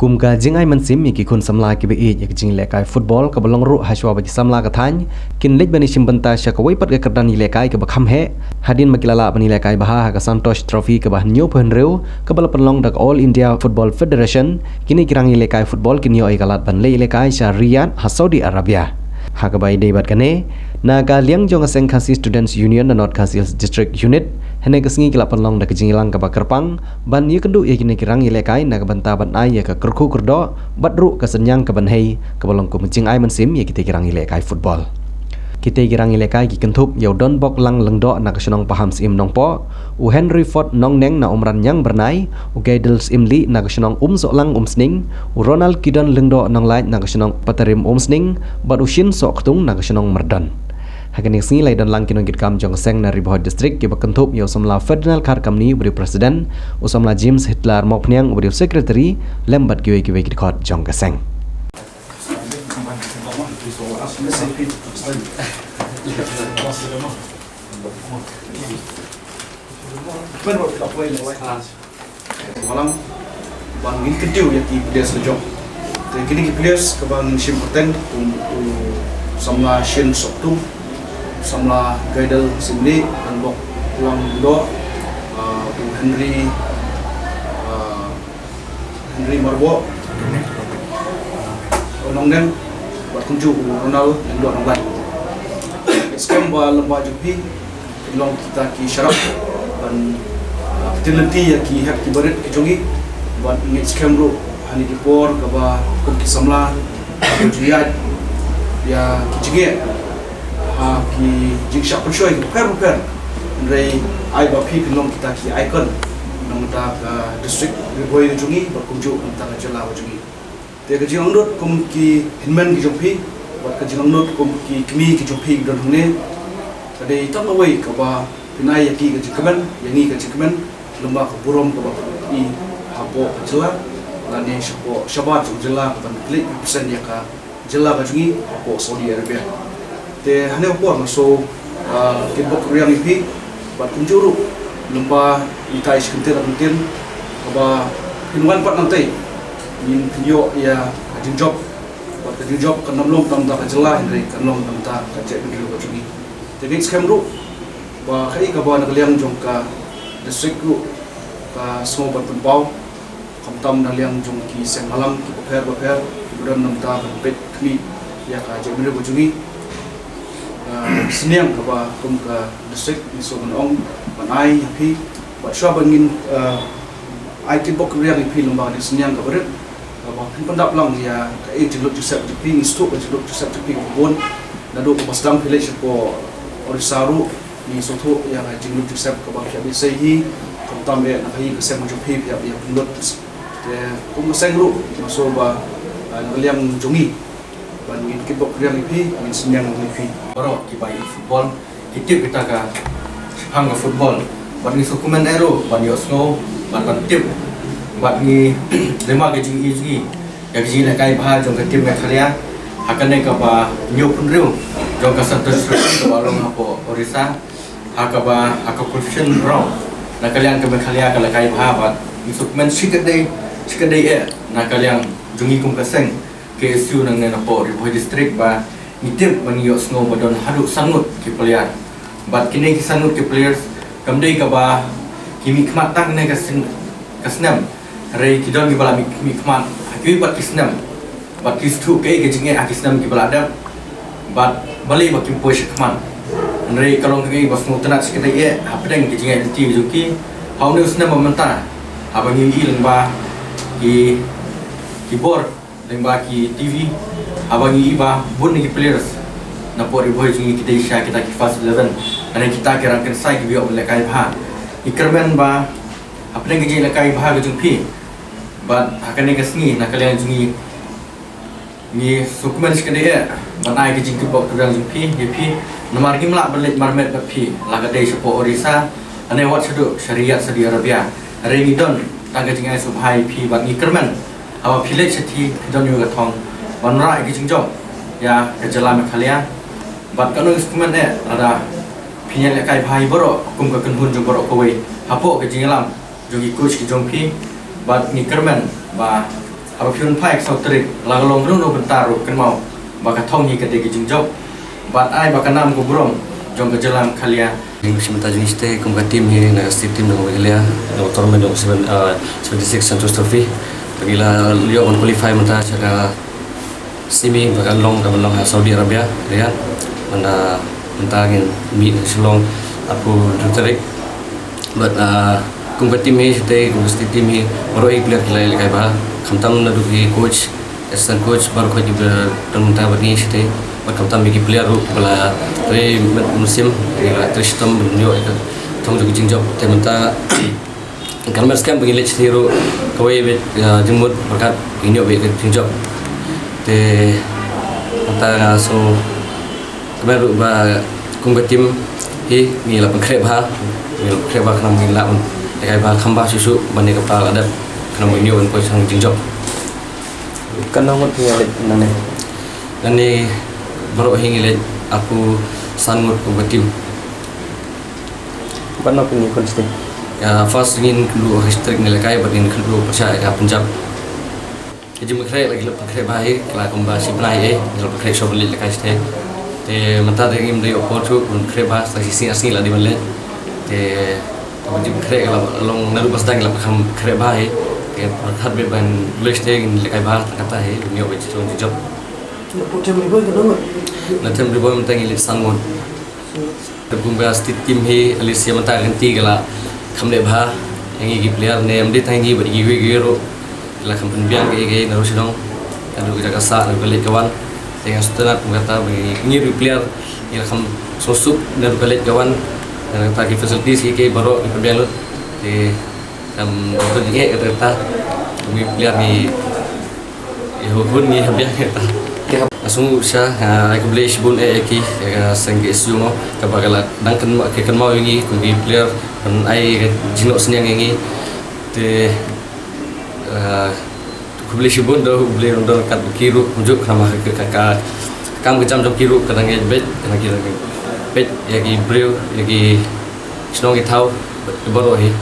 กุมกาจิงไอมันซิมมีกี่คนสำลากิเบอีอยากจิงเลกายฟุตบอลกับบลงรุฮัชวาบจิสำลากระทันกินเล็กบันิชิมบันตาชะกวยปัดกระดันนีเลกายกับคำเฮฮัดินมากิลาลาบันิเลกายบาฮากับซันโตชทรอฟีกับนิวเพิ่นเร็วกับบลปนลงดัก All India Football Federation กินอีกรังนีเลกายฟุตบอลกินยอไอกาลาดบันเลเลกายชาริยัดฮัสซาอุดิอาระเบียหากใบเดบัดกันเนนาการเลี้ยงจงเซงคาซิ Students Union และนอร์ทคาซิ District Unit เฮเนกสงีกลับปนลงดักจิงลังกับกระปังบันนี้กันดูเอกินกิรังยีเลกายนักบันตาบันไอเยกับกระคู่กระดอบัดรุกับสัญญาณกับบันเฮกับบลงกุมจิงไอมันซิมเยกิเตกิรังยีเลกายฟุตบอลกิเตกิรังยีเลกายกิกันทุกยาวดอนบอกลังดอนักชนองปะฮัมซิมนองปออูเฮนรี่ฟอร์ดนองเนงนาอุมรันยังบรนายอูเกเดลซิมลีนักชนองสลังสนิงอูโรนัลกิดอนดอนองไลนักชนองปัตริมสนิงบัดอุชินสอกตุงนักชนองมรดันHakan yang senilai dan langkin ongkit kam jong seng dari Bohol District ke bakentup yo samla Federal Kar Kamni beri Presiden usamla James Hitler mok pniang beri Secretary lembat kiwe kikot jong seng malam bang ingin kedua yang di pilihan sejauh kini pilihan ke bang simpatan samla Shin Soktu samla Gaidal Simli dan Bok Pulang Do Henry Marbo Nongden buat kunju Ronald yang dua orang lain skam ba lembah jupi long kita ki syaraf dan peneliti ya ki hak ki barit ki jongi buat ngit skam ro hani di por ka ba ki samla jiyad ya ki jige ki jingsha persoi per dari ai ba pi long kita ki icon nong ta ka district boy jungi ba kunju ta ka jela jungi te ka jing dot kum ki hinman ki jompi ba ka jing dot kum ki kmi ki jompi don hune tadi tam away ka ba pinai ki ka jikaman yangi ka jikaman lomba ka burom ka ba i hapo jela lani shabat jela ka klik persen ya ka jela ba jungi hapo Saudi Arabia te hane ko so kibok riang ipi bat kunjuru lomba itai sekentir mungkin ba pinwan pat nanti min yo ya kajin job bat kajin job kan namlong tam ta kajela henry kan long tam ta kajek ngilu ko jungi te next kam ru ba kai ka ba nak liang jong ka district ru ka semua bat penpau kam tam na liang jong ki seng malam ki paper kemudian nam ta pet kli ya kajek ngilu ko jungi seniang kaba kum ka district ni so ong banai pi ba sha bangin ai ti bok riang pi lomba ni seniang ka beret ba pendap lang ya ka e ti lok joseph pi ni sto ba ti lok joseph pi bon na do ko basdam village ko orisaru ni so tho ya ga jing lok joseph ka ba ya sei hi kom tam e na hi ka sem jo pi ya pendot te kum seng ru so ba ngaliam jungi ban ngin kibok riang ipi min senyang ipi baro ki bai football kitip kita ka hang ka football ban ni dokumen ero ban yo snow ban tip ban ni lema ke jing iji ya ji na kai bha jong ka tim ka khalia hakane ka ba nyu pun riu jong ka santos ka balong hapo orisa hakaba akapulsion bro na kalian ka khalia ka kai bha ban ni dokumen sikadai e na kalian jungi kum ka seng KSU nang nenapo Bohol District ba nitip mangiyo sngo badon hadu sangut ki player bat kini ki sangut ki players kamdei ka ba kimi khmat tak ne ka snam re ki don ki bala mi khmat ki bat ki snam bat ki stu ke jinge ki snam ki bala ada bat bali ba ki push khmat re kalong ki ba sngo tanat sikete ye hapdeng ki jinge ti juki hau ne snam mamanta abangi ileng ba ki keyboard lemba ki TV abangi iba bun ni players na pori boy jingi kita isya kita ki fast 11 ane kita kira kan sai ki biok lekai bha ikermen ba apne ki lekai bha ke jungpi ba hakane ke sngi na kalian jingi ni sukmen skade ya banai ki jingi bok tudang jungpi yepi nomar ki mla belet marmet pi laga dei sepo orisa ane wat sedu syariat Saudi Arabia rengi don tangga jingai subhai pi ba ikermen awa village ti don yu ga thong ban ra ki jingjong ya ke jela me khalia bat kanu instrument ne ada pinya le kai bhai boro kum ka kanhun jong boro ko we hapo ke jingalam jogi coach ki jongpi bat ni kermen ba apa pion pai sau terik lagalong runo bentaru kan mau baka thong hi kate ki jingjok bat ai baka nam ko brom jong ke jalan khalia Sementara jenis teh tim ni nak tim dengan Wikilia untuk tournament untuk 76 Santos Trophy. Apabila Leo on qualify mentah cara semi bahkan long dan long Saudi Arabia, ya. Mana mentah ingin meet selong aku tertarik. But tim ni teh tim ni baru player kelai kai bah. Kamtam nadu ki coach, assistant coach baru kau juga dan mentah begini teh. Kamtam bagi player bala dari musim Tristam benyo thong ju jingjok tementa kalau meskan bagi lech hero kawai bet jemut berkat benyo bet jingjok te mata so kemeru ba kung tim hi ni la pengkrep ha kana mungkin la kai ba khamba susu bani kepala ada kana benyo ko sang jingjok Kan ngot ngelit nane. Nani baru hingilet aku sangut ke tim. Mana punya konsisten? First ingin kedua historik nilai kaya, ingin kedua percaya ke Punjab. Jadi mereka lagi lepas kerja baik, kalau kembali benai lepas kerja show beli lekas teh. Mentah ingin dari opor tu pun kerja bahas lagi sini lah di mana. Jadi kerja kalau long nalu pas dah lepas kerja baik, perhad beban list teh ingin lekas bahas kata dunia begitu job. Nanti berbuat mentang ilit sangun. Terbumbas tim he Alicia mentang ganti kala kamle bah yang igi player ne amde tangi bagi gue ro kala kampen biang ke naru sidong adu jaga sa balik kawan dengan setelah kata bagi ngiru player yang kam sosuk naru balik kawan dan kata facilities ke baru biang lut di kam tu je kata bagi player ni hubun ni biang kata Asung usah aku boleh sebut ki sengge sumo kapagala dangkan kan mau ini kungi player dan ai jinok senyang ini te aku boleh sebut dah boleh undang kat kiru unjuk nama kakak kam kecam jam kiru kadang bet kadang kira bet yagi brew yagi senong itau baru hi